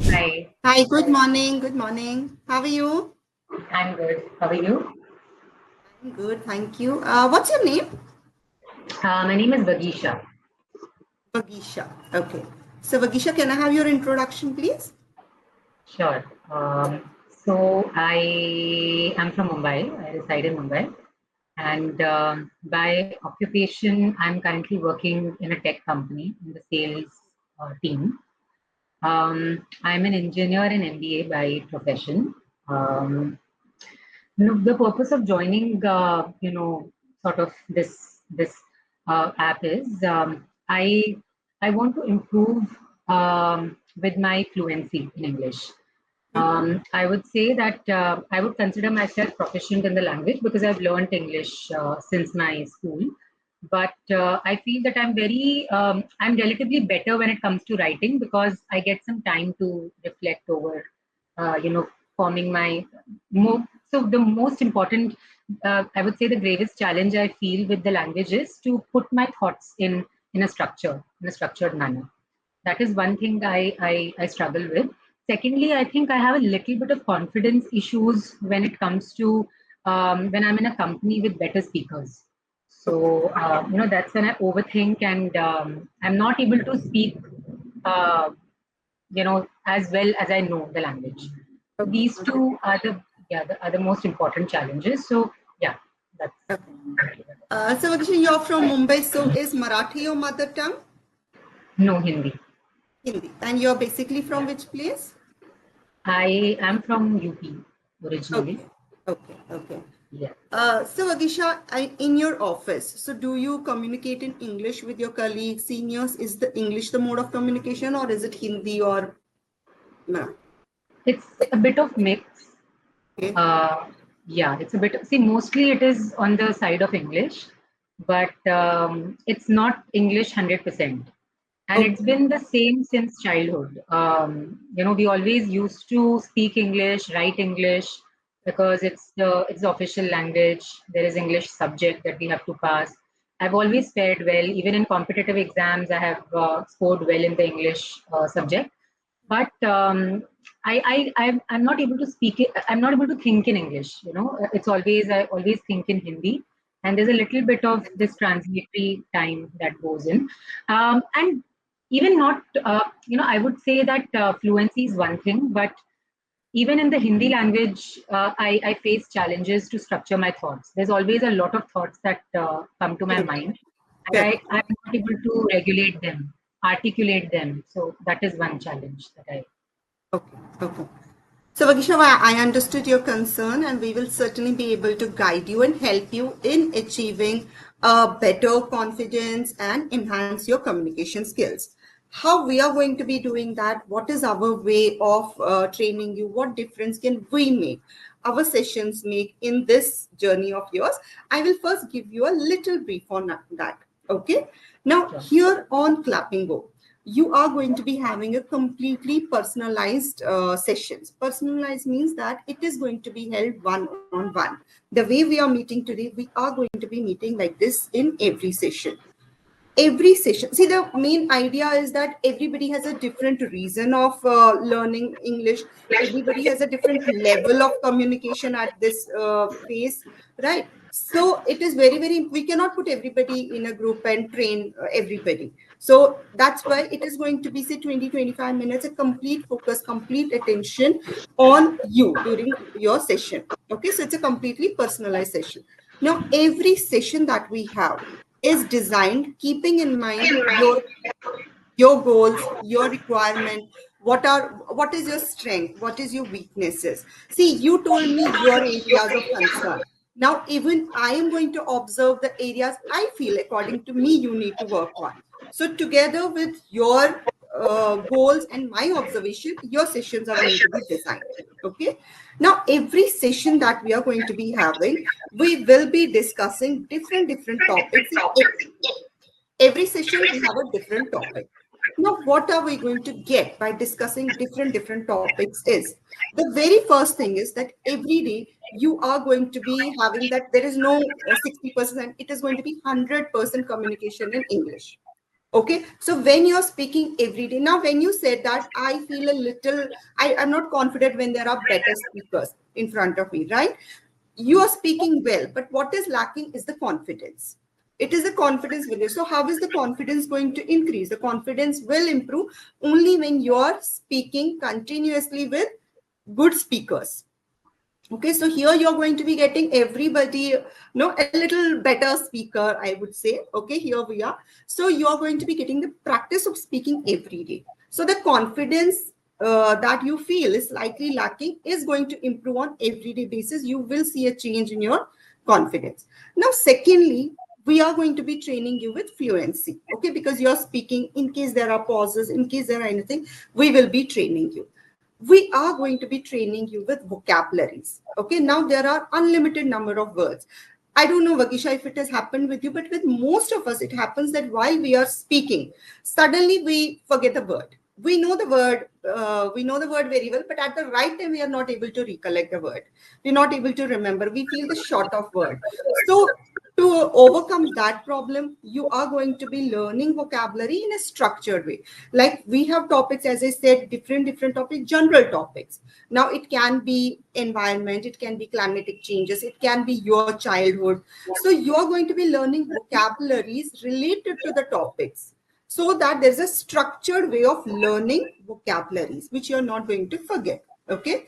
Hi, Hi, good morning. Good morning. How are you? I'm good. How are you? I'm good, thank you. What's your name? My name is Vagisha. Vagisha. Okay. So, Vagisha, can I have your introduction, please? Sure. So I am from Mumbai. I reside in Mumbai, and by occupation, I'm currently working in a tech company in the sales team. I'm an engineer and MBA by profession. Um, the purpose of joining, sort of this app is I want to improve with my fluency in English. I would say that I would consider myself proficient in the language because I've learned English since my school. But I feel that I'm relatively better when it comes to writing because I get some time to reflect over, uh, you know, forming my more. So the most important, I would say, the gravest challenge I feel with the language is to put my thoughts in a structured manner. That is one thing I struggle with. Secondly, I think I have a little bit of confidence issues when it comes to when I'm in a company with better speakers. Okay. So, that's when I overthink and I'm not able to speak, uh, as well as I know the language. Okay. These Okay. two are the most important challenges. So, yeah, that's Okay. So, Vagisha, you're from Mumbai. So, is Marathi your mother tongue? no Hindi. Hindi. And you're basically from which place? I am from UP originally. Okay. Okay. Okay. Yeah. So, Vagisha, in your office, so do you communicate in English with your colleagues, seniors? Is the English the mode of communication, or is it Hindi or Marathi? It's a bit of mix. Okay. Uh, yeah, it's a bit. See, mostly it is on the side of English, but it's not English 100%. And it's Okay. been the same since childhood. We always used to speak English, write English, because it's the official language. There is English subject that we have to pass. I've always fared well. Even in competitive exams, I have scored well in the English subject. But I'm not able to speak it. I'm not able to think in English. I always think in Hindi, and there's a little bit of this translatory time that goes in, and even not. I would say that fluency is one thing, but even in the Hindi language, I face challenges to structure my thoughts. There's always a lot of thoughts that come to my Correct. mind, and Correct. I'm not able to regulate them, articulate them. So that is one challenge that I. Okay. Okay. So, Vagisha, I understood your concern, and we will certainly be able to guide you and help you in achieving better confidence and enhance your communication skills. How we are going to be doing that? What is our way of training you? What difference can we make? Our sessions make in this journey of yours. I will first give you a little brief on that. Okay. Now, Sure. here on Clapingo, you are going to be having a completely personalized sessions. Personalized means that it is going to be held one on one. The way we are meeting today, we are going to be meeting like this in every session. Every session, see, the main idea is that everybody has a different reason of learning English. Everybody has a different level of communication at this phase, right? So it is very, very, we cannot put everybody in a group and train everybody. So that's why it is going to be, say, 20-25 minutes, a complete focus, complete attention on you during your session. Okay, so it's a completely personalized session. Now every session that we have is designed keeping in mind your goals, your requirement, what is your strength, what is your weaknesses. See, you told me your areas of concern. Now even I am going to observe the areas I feel according to me you need to work on. So together with your goals and my observation, your sessions are going to be designed. Okay. Now every session that we are going to be having, we will be discussing different topics. Every session we have a different topic. Now what are we going to get by discussing different topics is, the very first thing is that every day you are going to be having that there is no 60%, it is going to be 100% communication in English. Okay, so when you're speaking every day, now when you said that, I feel a little, I'm not confident when there are better speakers in front of me, right? You are speaking well, but what is lacking is the confidence. It is the confidence with you. So how is the confidence going to increase? The confidence will improve only when you're speaking continuously with good speakers. Okay, so here you're going to be getting everybody, a little better speaker, I would say. Okay, here we are. So you're going to be getting the practice of speaking every day. So the confidence that you feel is slightly lacking is going to improve on everyday basis. You will see a change in your confidence. Now, secondly, we are going to be training you with fluency. Okay, because you're speaking, in case there are pauses, in case there are anything, we will be training you. We are going to be training you with vocabularies. Okay, now there are unlimited number of words. I don't know, Vakisha, if it has happened with you, but with most of us, it happens that while we are speaking, suddenly we forget the word. We know the word very well, but at the right time, we are not able to recollect the word. We're not able to remember. We feel the short of word. So to overcome that problem, you are going to be learning vocabulary in a structured way. Like we have topics, as I said, different topics, general topics. Now it can be environment, it can be climatic changes, it can be your childhood. So you are going to be learning vocabularies related to the topics, so that there's a structured way of learning vocabularies which you're not going to forget. Okay,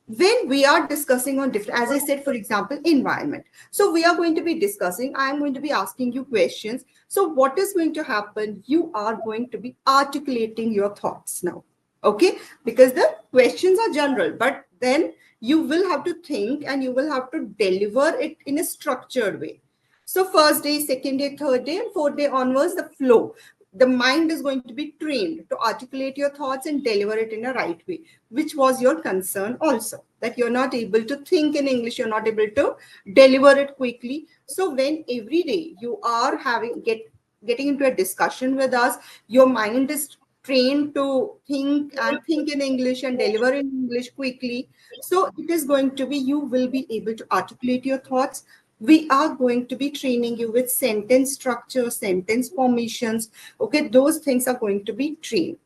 when we are discussing on different, as I said, for example, environment. So we are going to be discussing, I am going to be asking you questions. So what is going to happen? You are going to be articulating your thoughts now. Okay, because the questions are general, but then you will have to think and you will have to deliver it in a structured way. So first day, second day, third day, and fourth day onwards, the flow, the mind is going to be trained to articulate your thoughts and deliver it in a right way, which was your concern also, that you're not able to think in English, you're not able to deliver it quickly. So when every day you are getting into a discussion with us, your mind is trained to think in English and deliver in English quickly. So it is going to be, you will be able to articulate your thoughts. We are going to be training you with sentence structure, sentence formations. Okay, those things are going to be trained.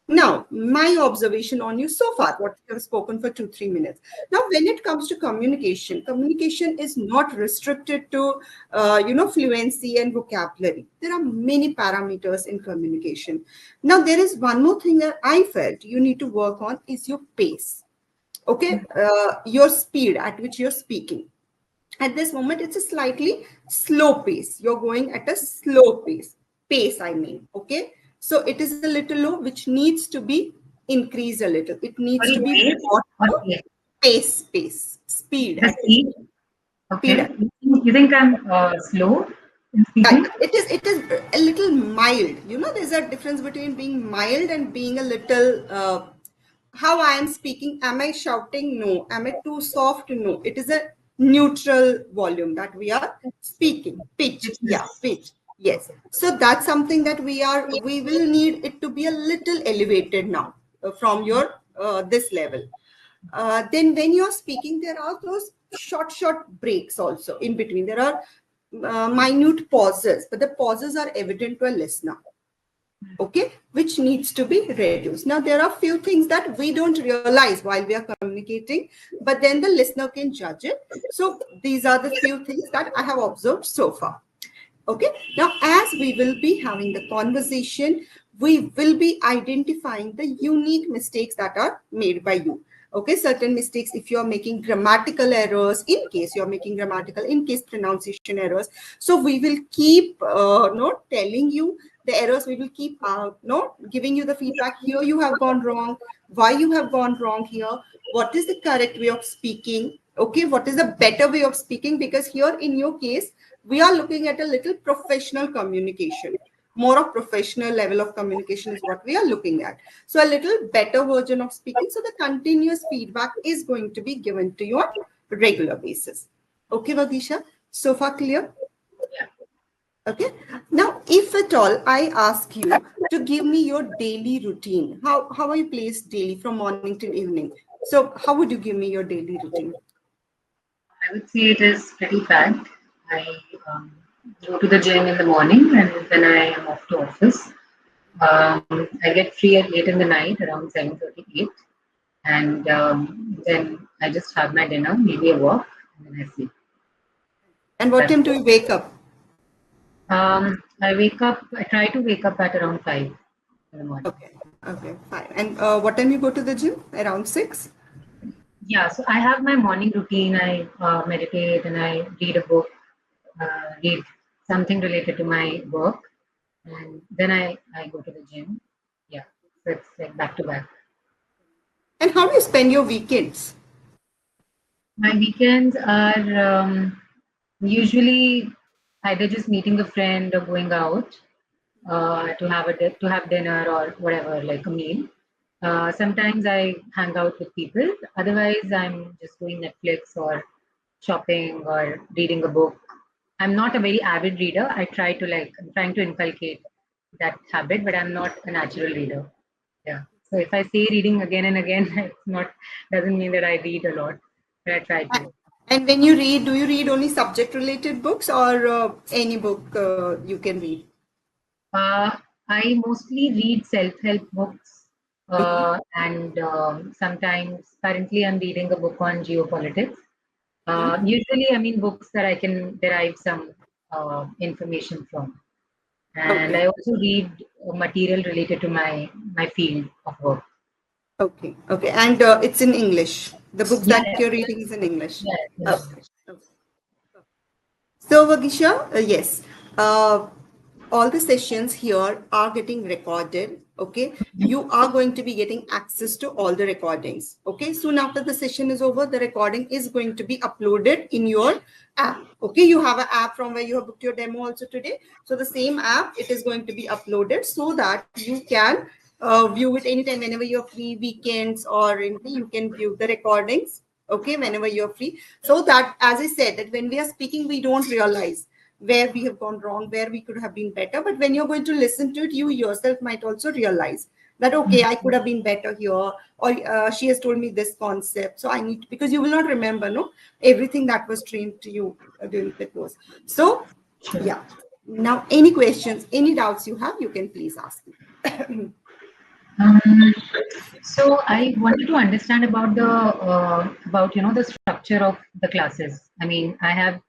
Now, my observation on you so far, what you have spoken for 2-3 minutes. Now, when it comes to communication, communication is not restricted to, fluency and vocabulary. There are many parameters in communication. Now, there is one more thing that I felt you need to work on is your pace. Okay, your speed at which you're speaking. At this moment, it's a slightly slow pace. You're going at a slow pace, I mean. Okay, so it is a little low, which needs to be increased a little. It needs to Sorry, be pace brought or to pace? pace, speed The at which speed. speed. Okay. You think I'm slow in speaking? It is a little mild. There's a difference between being mild and being a little. How I am speaking, am I shouting? No. Am I too soft? No. It is a neutral volume that we are speaking. Pitch, Which yeah, is pitch. Yes. So that's something that we will need it to be a little elevated now from your this level. Then when you're speaking, there are those short breaks also in between. There are minute pauses, but the pauses are evident to a listener. Okay, which needs to be reduced. Now, there are few things that we don't realize while we are communicating, but then the listener can judge it. So these are the few things that I have observed so far. Okay, now as we will be having the conversation, we will be identifying the unique mistakes that are made by you. Okay, certain mistakes, if you're making grammatical errors, in case you're making grammatical, in case pronunciation errors. So we will keep telling you the errors. We will keep giving you the feedback. Here you have gone wrong. Why you have gone wrong here? What is the correct way of speaking? Okay, what is the better way of speaking? Because here in your case, we are looking at a little professional communication. More of professional level of communication is what we are looking at. So a little better version of speaking. So the continuous feedback is going to be given to you on regular basis. Okay, Vagisha, so far clear? Okay. Now, if at all I ask you to give me your daily routine, how are you placed daily from morning till evening? So how would you give me your daily routine? I would say it is pretty packed. I go to the gym in the morning, and then I am off to office. I get free at late in the night, around 7:38, and then I just have my dinner, maybe a walk, and then I sleep. And what That's time do it. you wake up? I wake up. I try to wake up at around 5 in the morning. Okay. Okay, fine. And what time you go to the gym? Around 6? Yeah, so I have my morning routine. I meditate and I read a book, read something related to my work, and then I go to the gym. Yeah, so it's like back to back. And how do you spend your weekends? My weekends are usually either just meeting a friend or going out to have dinner or whatever, like a meal. Sometimes I hang out with people. Otherwise, I'm just doing Netflix or shopping or reading a book. I'm not a very avid reader. I'm trying to inculcate that habit, but I'm not a natural reader. Yeah. So if I say reading again and again, it's not doesn't mean that I read a lot, but I try A- to. And when you read, do you read only subject related books or any book you can read? Uh, I mostly read self-help books, and sometimes currently I'm reading a book on geopolitics. Mhm. Usually, I mean books that I can derive some information from, and Okay. I also read material related to my field of work. Okay. Okay. And it's in English. The books Yeah, that you're reading is in English. yeah, yeah. Okay. Okay. So, Vagisha, yes, uh, all the sessions here are getting recorded. Okay, you are going to be getting access to all the recordings. Okay, soon after the session is over, the recording is going to be uploaded in your app. Okay, you have an app from where you have booked your demo also today. So, the same app, it is going to be uploaded so that you can view it anytime whenever you're free, weekends or anything, you can view the recordings. Okay, whenever you're free, so that, as I said, that when we are speaking we don't realize where we have gone wrong, where we could have been better, but when you're going to listen to it, you yourself might also realize that okay, I could have been better here, or she has told me this concept, so I need to, because you will not remember no everything that was trained to you during the course. So Sure. yeah, now any questions, any doubts you have, you can please ask me. Um, so I wanted to understand about the structure of the classes. I mean, I have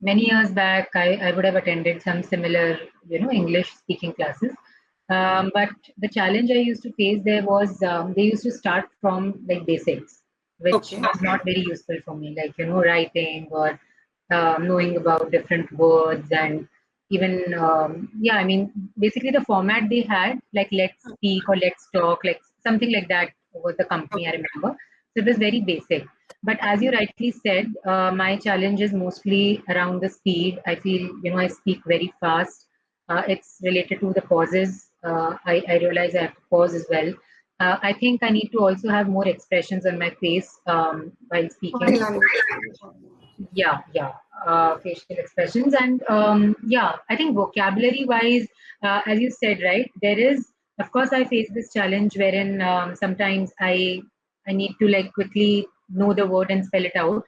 many years back, I would have attended some similar, English speaking classes. But the challenge I used to face there was they used to start from like basics, which Okay. was not very useful for me, like, writing or knowing about different words and even, yeah, I mean, basically the format they had, like let's speak or let's talk, like something like that was the company I remember. So it was very basic. But as you rightly said, my challenge is mostly around the speed. I feel, I speak very fast. It's related to the pauses. I realize I have to pause as well. I think I need to also have more expressions on my face while Body speaking. language. Yeah, facial expressions. And yeah, I think vocabulary wise, as you said, right, there is, of course, I face this challenge wherein sometimes I need to like quickly know the word and spell it out.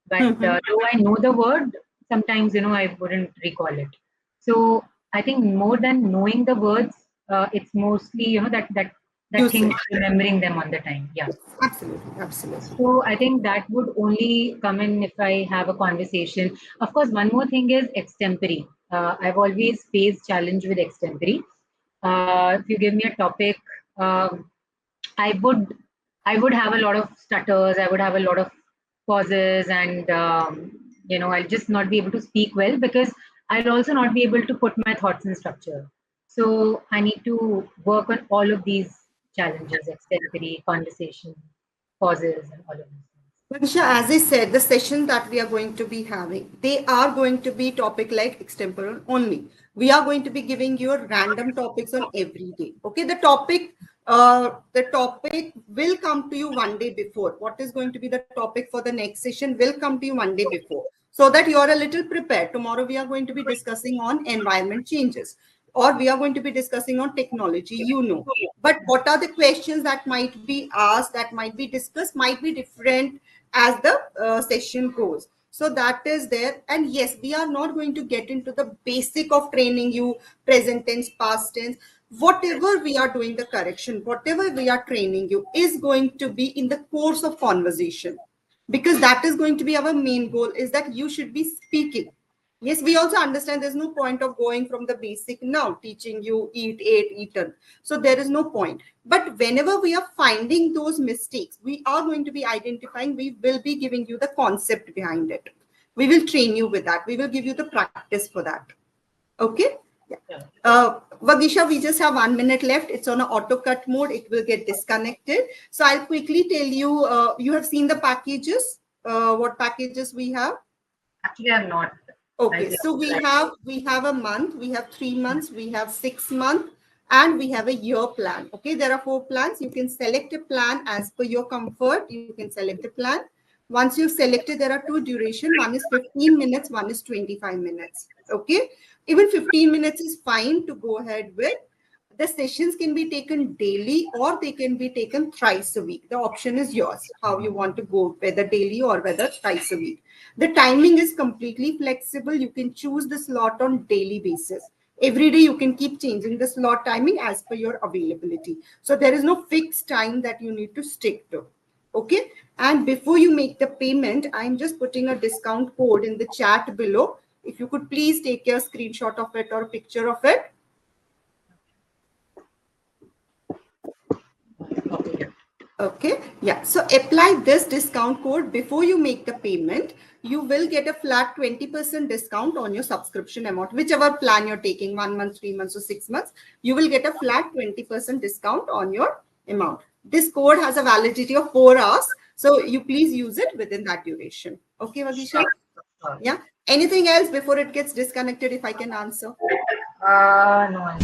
But Mhm. though I know the word, sometimes, I wouldn't recall it. So I think more than knowing the words, it's mostly, that thing, Usage. remembering them on the time. Yeah. Yes, absolutely, absolutely. So I think that would only come in if I have a conversation. Of course, one more thing is extempore. I've always faced challenge with extempore. If you give me a topic, um, I would I would have a lot of stutters. I would have a lot of pauses, and I'll just not be able to speak well because I'll also not be able to put my thoughts in structure. So I need to work on all of these challenges: extempore, conversation, pauses, and all of these things. Manisha, as I said, the sessions that we are going to be having, they are going to be topic like extemporal only. We are going to be giving you random topics on every day. Okay, the topic will come to you one day before. What is going to be the topic for the next session will come to you one day before, so that you are a little prepared. Tomorrow we are going to be discussing on environment changes, or we are going to be discussing on technology. But what are the questions that might be asked, that might be discussed, might be different as the session goes. So that is there. And yes, we are not going to get into the basic of training you present tense, past tense. Whatever we are doing the correction, whatever we are training you is going to be in the course of conversation, because that is going to be our main goal, is that you should be speaking. Yes, we also understand there's no point of going from the basic now, teaching you eat, ate, eaten. So there is no point. But whenever we are finding those mistakes, we are going to be identifying, we will be giving you the concept behind it. We will train you with that. We will give you the practice for that. Okay? Yeah. Vagisha, we just have 1 minute left. It's on an auto cut mode. It will get disconnected. So I'll quickly tell you, you have seen the packages, what packages we have. Actually, I'm not. Okay, so we have a month, we have 3 months, we have 6 months, and we have a year plan. Okay, there are 4 plans. You can select a plan as per your comfort. You can select a plan. Once you've selected, there are 2 duration. One is 15 minutes, one is 25 minutes. Okay, even 15 minutes is fine to go ahead with. The sessions can be taken daily or they can be taken thrice a week. The option is yours, how you want to go, whether daily or whether thrice a week. The timing is completely flexible. You can choose the slot on daily basis. Every day you can keep changing the slot timing as per your availability. So there is no fixed time that you need to stick to. Okay. And before you make the payment, I'm just putting a discount code in the chat below. If you could please take a screenshot of it or a picture of it. Okay, yeah. So apply this discount code before you make the payment. You will get a flat 20% discount on your subscription amount, whichever plan you're taking, 1 month, 3 months, or 6 months. You will get a flat 20% discount on your amount. This code has a validity of 4 hours. So you please use it within that duration. Okay, Vagisha? Yeah. Anything else before it gets disconnected, if I can answer? No.